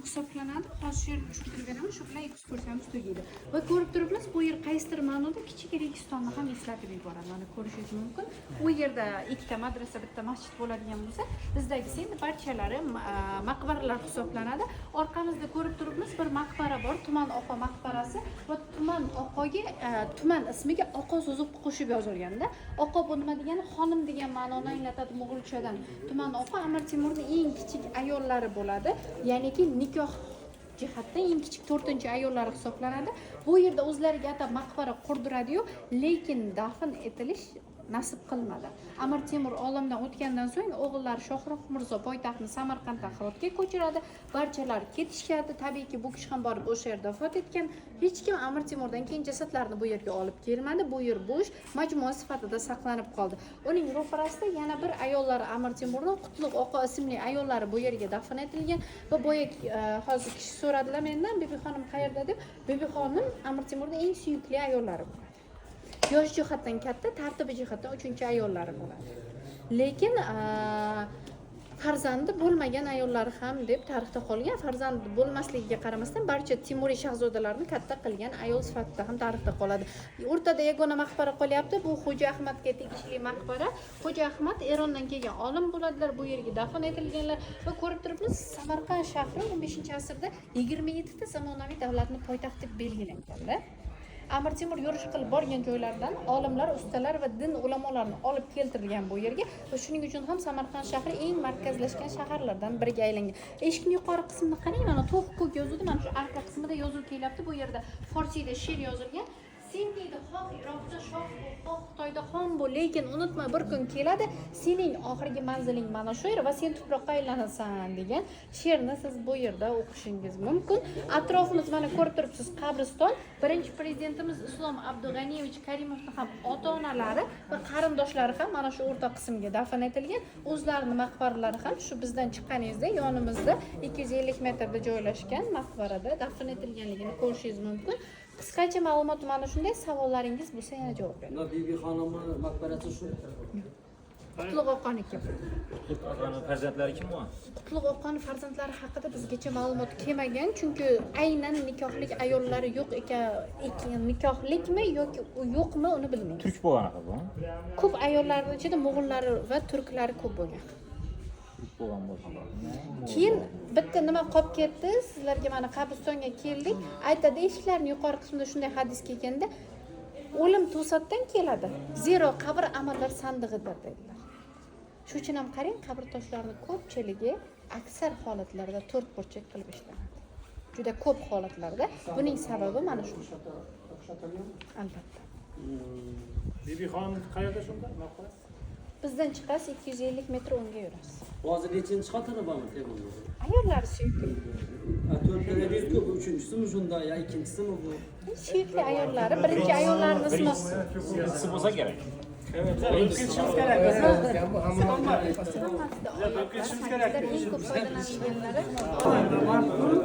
hisoblanadi. Hozir tushuntirib beraman, shu bilan ekskursiyamiz tugaydi. Va ko'rib turibmiz, bu yer qaysidir ma'noda kichik Registonni ham eslatib yuboradi. Mana ko'rishingiz mumkin. U yerda ikkita madrasa, bitta masjid bo'ladigan bo'lsa, bizdagisi endi barchalari maqbaralar hisoblanadi. Orqamizda ko'rib turibmiz, bir maqbara bor, Tuman oqa maqbarasi va Tuman oqaga tuman ismiga oqa so'zi qo'shib yozilganda, oqa bu nima degani? Xonim degan ma'noni anglatadi mo'g'ulchadan. Tuman oqa Amir Temurning eng kichik ayollari bo'ladi. Ya'niki nikoh jihatdan eng kichik 4-ayollari hisoblanadi. Bu yerda o'zlariga atab maqbara qurdiradi-yu, lekin dafn etilish nasib qilmadi. Amir Temur olamdan o'tgandan so'ng o'g'illari Shohrux Mirzo poytaxtni Samarqanddan Hirotga ko'chiradi. Barchalar ketishadi. Tabiiyki bu kishi ham borib o'sha yerda vafot etgan. Hech kim Amir Temurdan keyin jasadlarni bu yerga olib kelmadi. Bu yer bo'sh, majmua sifatida saqlanib qoldi. Uning ro'parasida yana bir ayollari Amir Temurning Qutlug' oqa ismli ayollari bu yerga dafn etilgan va boya hozir kishi so'radilar mendan, Bibi xonim qayerda deb. Bibi xonim Amir Temurning eng suyukli ayollari bo'ladi. Yosh jihatdan katta, tartibi jihatdan 3-ayollari bo'ladi. Lekin farzandi bo'lmagan ayollari ham deb tarixda qolgan. Farzandi bo'lmasligiga qaramasdan barcha Temuriy shahzodalarni katta qilgan ayol sifatida ham tarixda qoladi. O'rtada yagona maqbara qolyapti. Bu Xo'ja Ahmadga tegishli maqbara. Xo'ja Ahmad Erondan kelgan olim bo'ladilar. Bu yerga dafn etilganlar va ko'rib turibmiz, Samarqand shahri 15-asrda 27 ta zamonaviy davlatni poytaxt deb belgilanganlar. Amir Temur yurish qilib borgan joylardan olimlar, ustalar va din ulamolarini olib keltirilgan bu yerga va shuning uchun ham Samarqand shahri eng markazlashgan shaharlardan biriga aylangan. Eshikning yuqori qismini qarang, mana to'q ko'k yozuvdi, mana shu arqa qismida yozuv kelyapti. Bu yerda forsiyda she'r yozilgan. Sen deydi, xoh Iroqda shoh bo'l, xoh Xitoyda xon bo'l, lekin unutma, bir kun keladi, sening oxirgi manziling mana shu yer va sen tuproqqa aylanasan degan she'rni siz bu yerda o'qishingiz mumkin. Atrofimiz mana ko'rib turibsiz, qabriston. Birinchi prezidentimiz Islom Abdug'aniyevich Karimovning ham ota-onalari va qarindoshlari ham mana shu o'rta qismga dafn etilgan. O'zlarining maqbaralari ham shu bizdan chiqqaningizda yonimizda 250 metrda joylashgan maqbarada dafn etilganligini ko'rishingiz mumkin. Qisqacha ma'lumot mana shunday. Savollaringiz bo'lsa yana javob bering. Bibi xonimning maqbarasi shu. Qutlug' oqaniki. Qutlug' oqani farzandlari kim bo'lgan? Qutlug' oqani farzandlari haqida bizgacha ma'lumot kelmagan, chunki aynan nikohlik ayollari yo'q ekan, nikohlikmi yoki yo'qmi uni bilmaymiz. Turk bo'lgan bu. Ko'p ayollarning ichida mo'g'ullari va turklari ko'p bo'lgan. Turk bo'lgan bo'lsa. Keyin bitta nima qolib ketdi, sizlarga mana qabristonga keldik. Aytadi, eshiklarning yuqori qismida shunday hadis kelganda, o'lim to'satdan keladi. Zero qabr amallar sandig'idir dedilar. Shuning uchun ham qarang, qabr toshlarining ko'pchiligi aksar holatlarda to'rt burchak qilib ishlanadi. Juda ko'p holatlarda. Buning sababi mana shu. Albatta. Bibi xonim qayerda shunda? Maqbarasi? Bizdan chiqasiz 250 metr o'ngga yurasiz. Hozir nechinchi xotini bormi Temurning? Ayollar suyukli. To'rtta deydi-ku, bu uchinchisimi shunda yo ikkinchisimi bu? Suyukli ayollari, birinchi ayollarning ismi. Birinchisi bo'lsa kerak. Evet, o'qishimiz kerak. Sifatida oyoqlar, eng ko'p foydalanilganlari